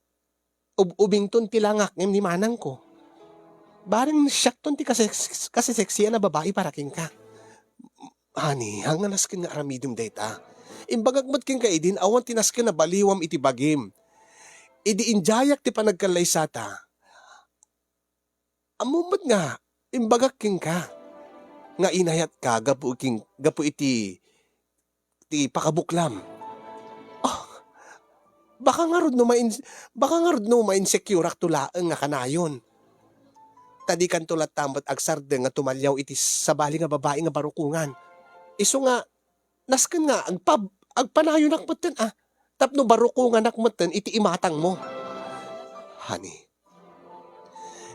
ubington ti langak ngem ni manang ko. Baring syakton ti kasi seksiya na babae para king ka. Hani, hanga nasken nga aramidum data. Imbagag mat king ka idin, awan tinasken na baliwam iti bagim. Idi injayak ti panagkalaysata. Amumat nga, imbagag king ka. Nga inayat ka, gapu iti pakabuklam. Oh, baka nga rod no ma-insecure ak tulaang nga kanayon. Tadi kan tulat tamot agsarde nga tumalyaw iti sabali nga babae nga barukungan. Iso nga, nasken nga, agpanayon akmeten tapno barukungan akmeten iti imatang mo. Honey,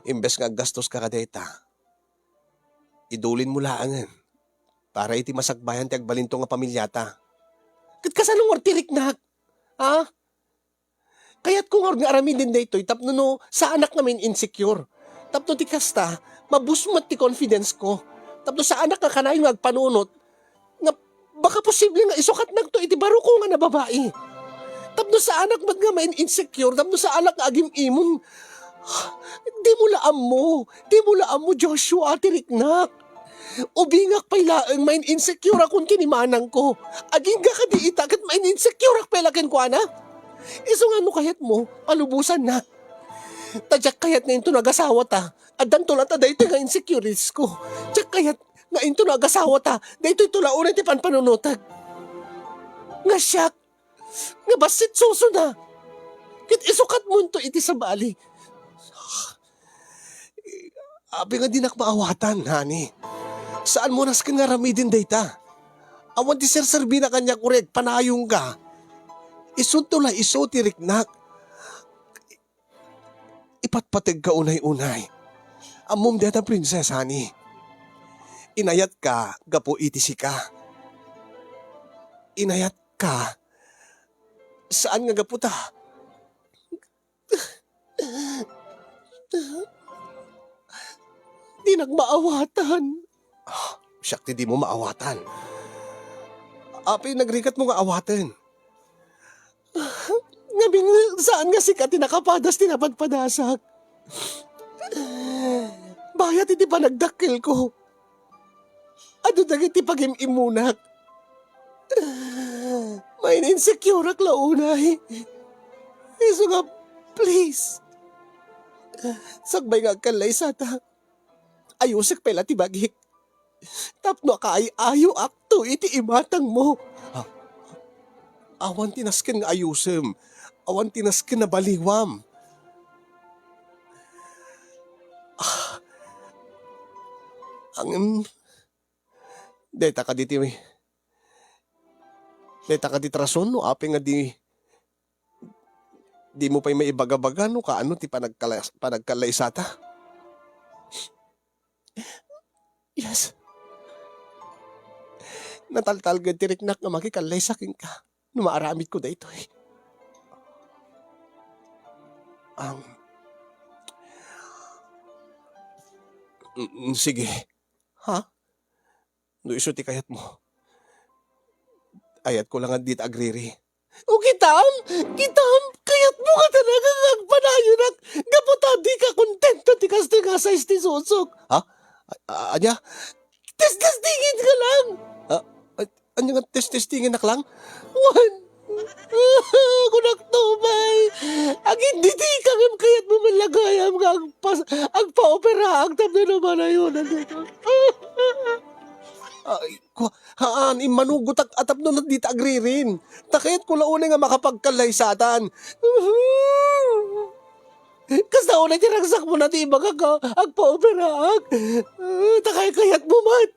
imbes nga gastos ka kadeta, idulin mo laangan para iti masakbayan ti agbalinto nga pamilyata. Kat kasanong ortirik na, ha? Kaya't kung nga aramin din daytoy, tapno no, sa anak namin insecure. Tapno ti kasta, mabusmat ti confidence ko. Tapno sa anak nga kanayon nga agpanunot, nga baka posible nga isukat nagto iti baruko nga na babae. Tapno sa anak mat nga main insecure, tapno sa anak nga agim imon, di mo laam mo Joshua, tiriknak. Ubingak pay laeng main insecure akon kinimanang ko. Aging ka di ita kat main insecure ak pelaken ko ana. Iso nga no kayat mo, palubusan na. Tadyak kayat nga into nagasawa ta. Adan tula ta dayto nga insecurities ko. Tadyak kayat nga into nagasawa ta. Dayto tulaunay ti panpanunotag. Nga siyak. Nga basit suso na. Kit isukat mo ito iti sa bali. Abi nga dinak maawatan, honey. Saan mo nasken nga ramidin dayta? Awan ti serserbi na kanya kurek, panayong ka. Isunto la iso ti riknak. Ipatpateg ka unay-unay. Amom deta princess, honey. Inayat ka, gapo itisi ka. Inayat ka. Saan nga gapo ta? Di nagmaawatan. Siyak ti di mo maawatan. Api nagrikat mo nga awatan. Ngabing saan nga sikat tinakapadas tinapadpadasak. Bayat iti panagdakkel ko. Ado dagiti pagim-imunak. May insecure ak launay. Iso nga, please. Sagbay nga kalay sata. Ayusik pala ti bagik. Tapno ka ay ayo akto iti imatang mo. Ah, awan tinaskin nga ayusem. Awan tinaskin na baliwam. Ang deta ka diti deta ka dit rason no api nga di mo pa'y maibaga-baga no kaano ti panagkalay sata. Yes. Nataltalgad ti riknak nga makikalay sakin ka. Numaaramid ko da ito eh. Sige. Ha? No iso ti kayat mo. Ayat ko lang ang dit agriri. O kitam, kayat mo ka talaga agpanayon ak gaputa di ka kontento ti kastigasa ti susok. Ha? Anya? Testingin ka lang. Anya nga testingin nak lang? One. Kunak tumay. Ang hindi di kagam kayat mo malagayam nga agpa-opera ang tapno naman na yun. Ay, haan, imanugot atap no na dita agririn. Takit ko launay nga makapagkalay satan. Kasta unay tiragsak mo na di baga ka agpa-opera. Takay kayat mo man.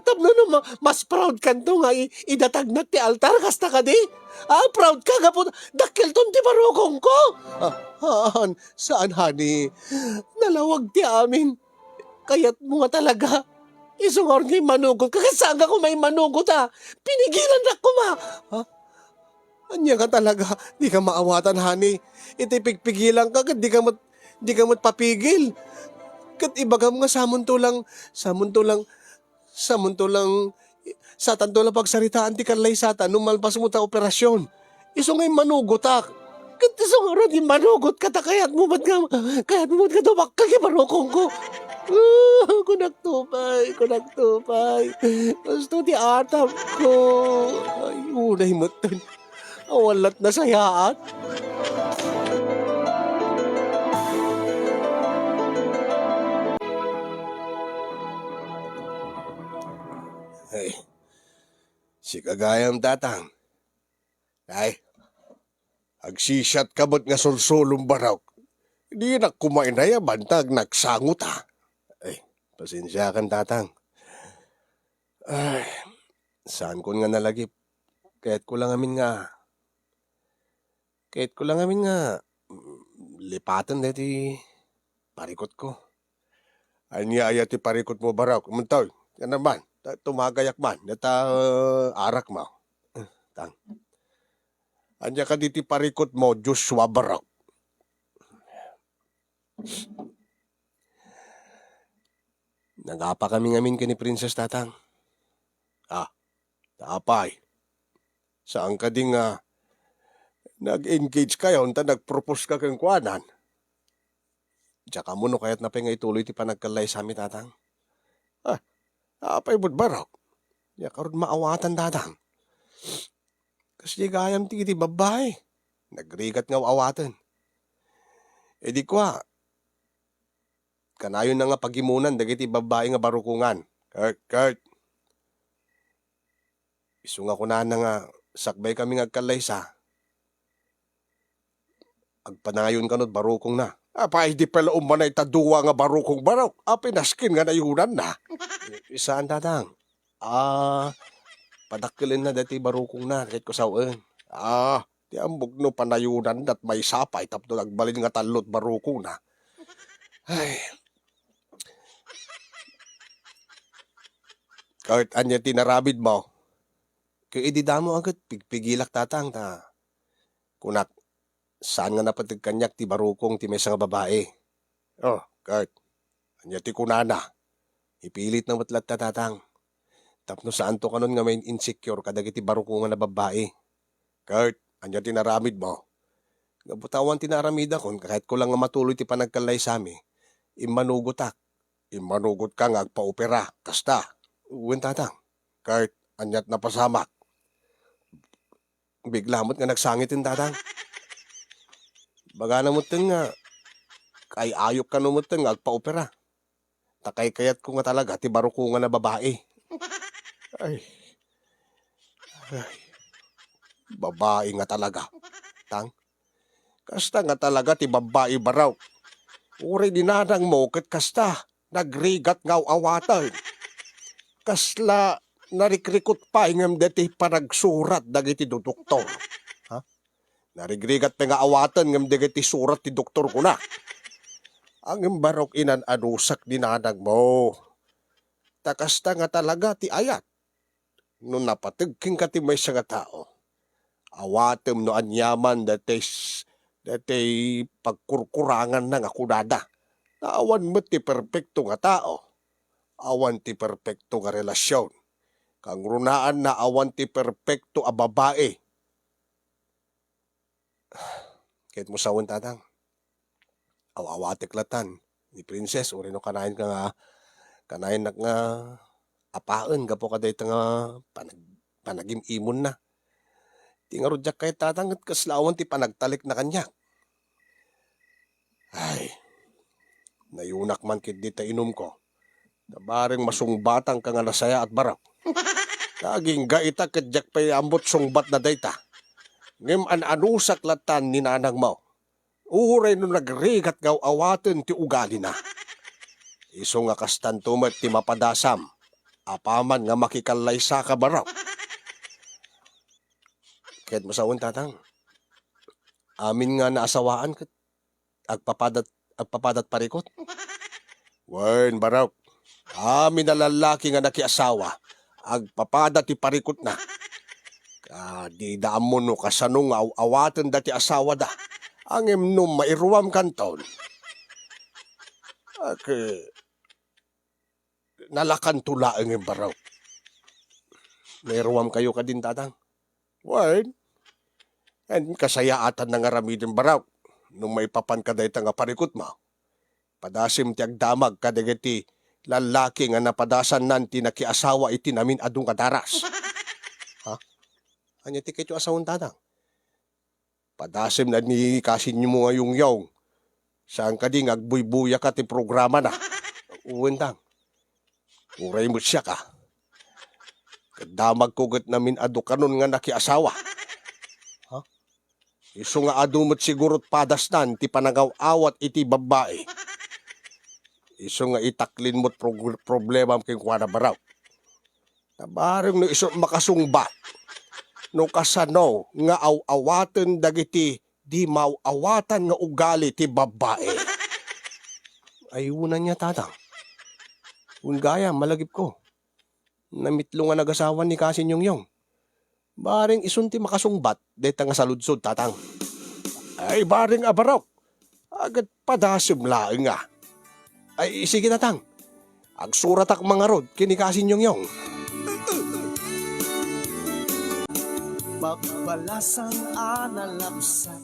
Tapno no mas proud kanto nga idatag na ti altar kasta ka di. Proud ka nga po. Dakil ton ti barokong ko. Haan, saan hani? Nalawag ti amin. Kayat mo nga talaga. Isungor ni manugot. Kakasanga ko may manugot Pinigilan na ko ma. Anya ka talaga. Di ka maawatan, honey. Itipigpigilan ka. Di ka mo't papigil. Kat ibagam nga samuntulang, sa tantulang pagsaritaan ti kanlay sata nung malpas mo ta operasyon. Iso nga'y manugot Kat isungor ni manugot ka kayat mo ba't ka dumak kagibarokong ko. Kunak tupay. Gusto ti atap ko. Ay, unay mo tin. Awalat na sayaan. Ay, si kagayam tatang. Ay, agsisat kabot nga sulsulong barok. Di na kumain na ya bantag nagsangot Ay, pasensya kan tatang. Ay, saan ko nga nalagip? Kahit ko lang amin nga lipatan na ti parikot ko. Anya aya ti parikot mo barak. Muntaw, yan naman. Tumagayak man. Nata arak mo. Tang. Anya ka di ti parikot mo, Joshua barak. Nagapa kami ngamin ka ni Princess tatang. Tapay. Saan ka ding nag-engage kayo, unta nag-propose ka kang kuanan. Tsaka mo no kaya't napay nga ituloy ti panagkalay sa amin tatang. Tapay mo't barok. Ya karon maawatan tatang. Kasi gayam ti babae. Nagrigat nga awatan. Di kwa. Kanayon na nga pagimunan dagiti babae nga barukungan. Kurt. Isu nga kunahan na nga sakbay kami ngagkalay sa. Agpanayon ka nun barukong na. Di pala umanay taduwa nga barukong barok. Pinaskin nga nayunan na. Isaan tatang? Padakilin na dati barukong na. Kahit ko saan. Di ambog no panayunan dat may sapay. Tapos nagbalin nga talot barukong na. Ay. Kahit anya tinarabid mo. Kaya ididamo agad. Pigpigilak tatang ta. Kunak. Saan nga napatigkanyak ti barukong ti may nga babae? Kurt. Anya ti kunana. Ipilit na matlat tatang. Tapno saan to kanon nga may insecure kadagiti barukong nga na babae. Kurt. Anya ti naramid mo. Gabutawan ti naramid akon kahit ko lang nga matuloy ti panagkalay sami. Imanugot ka nga agpa-opera. Kasta. Uwin tatang. Kurt. Anyat napasamak. Bigla mo't nga nagsangitin tatang. Baga na mo nga, kay ayok ka no mo nga agpa-opera. Takay kayat ko nga talaga, ti baro ko nga na babae. Ay, ay, babae nga talaga. Tang, kasta nga talaga ti babae baraw. Uri dinanang mo ket kasta, nagrigat nga awatan. Kasla, narikrikot pa ingam deti panagsurat dagiti do doktor. Ha? Narigrigat pa nga awatan ngam dagiti surat ti doktor ko na. Ang imbarok inan anusak dinanang mo. Takasta nga talaga ti ayat. No napatagking ka ti may nga tao. Awatem no anyaman dati pagkurkurangan na nga kunada. Naawan mo ti perpekto nga tao. Awan ti perpekto nga relasyon. Kang runaan na awan ti perpekto a babae. Kahit mo sawon tatang. Awawatik latan. Ni princess, uri no kanain ka nga, kanain na nga apaan, gapo ka dahito nga panagimimon na. Tingarudyak kay tatang at kaslawan ti panagtalik na kanya. Ay, nayunak man kit dita inom ko. Nabaring masungbatang ka nga nasaya at barap. Kaging gaita kadyak pa'y ambot sungbat na dayta. Ngem anusak latan ni nanang mo. Uray no nagrigat gaw awaten ti ugali na. Iso nga kastan tumet ti mapadasam. Apaman nga makikalay sa kabaraw. Kahit masawon tatang. Amin nga naasawaan kat agpapadat parikot. Wen baraw. Amin na lalaki nga nakiasawa. Agpapadat ti parikot na. Di daan mo no kasanong awaten dati asawa da. Ang emnom mairuam kanton. Nalakan tula ang embaraw. Mairuam kayo ka din tatang. Wen. And kasayaatan na nga ramidin baraw. Nung may papan ka dahi nga parikot mo. Padasim ti agdamag kadagiti lalaki nga napadasan nanti nakiasawa iti namin adung kadaras. Ha? Anya ti kayo asawon tatang? Padasim na ni kasin nyo mo ngayong yaw. Saan ka di agbuybuya ka ti programa na. Uwentang. Uray mo siya ka. Kadamag kugat namin adu kanon nga nakiasawa. Ha? Iso nga adu mo't sigurot padasnan ti panagaw-awat iti babae. Iso nga itaklin mo't problema kay kuwana baraw. Tabarang no iso makasungbat. No kasano nga awaten dagiti di mauawatan nga ugali ti babae. Ayunan niya tatang. Ungaya malagip ko. Namitlo nga nagasawan ni Kasin Yongyong. Baring isunti makasungbat deta nga saludsod tatang. Ay baring abaraw. Agad padasim laeng nga. Ay sige tatang. Agsurat ak mga rod kini Kasin Yongyong.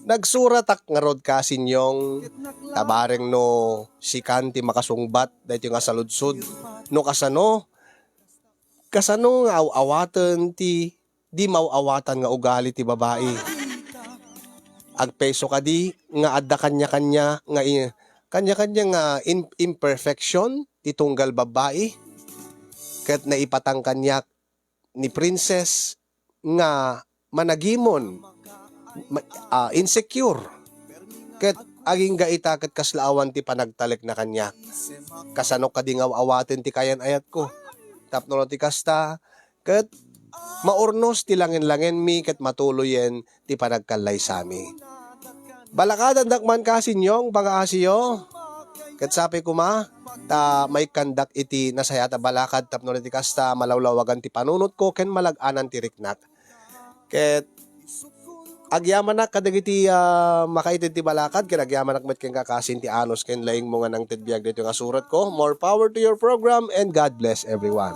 Nagsurat ak nga rod Kasin Yong tabareng no si kanti makasungbat dahito nga saludsod no kasano nga awatan ti di mauawatan nga ugali ti babae. Agpeso ka di nga adda kanya-kanya nga kanya-kanya nga imperfection ti tunggal babae ket naipatang kanyak ni princess nga managimon, insecure. Ket aging gaita ket kaslaawan ti panagtalik na kanya. Kasano kadingaw awaten ti kayan ayat ko. Tapno ti kasta ket maurnos ti langin-langin mi ket matuloyen ti panagkalay sami. Balakadan dakman Kasin Yong pagaasiyo. Ket sapi kuma ta may kandak iti nasaya ta balakad tapno ti kasta malawlawagan ti panunot ko ken malag-anan ti riknak. Ket agyaman na kadagiti makaited ti balakad ken agyaman met ken kakasin ti anos ken laing mo nga nang tidbiag dito nga surat ko. More power to your program and God bless everyone.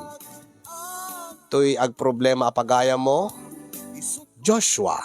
Tuy ag problema apagaya mo Joshua.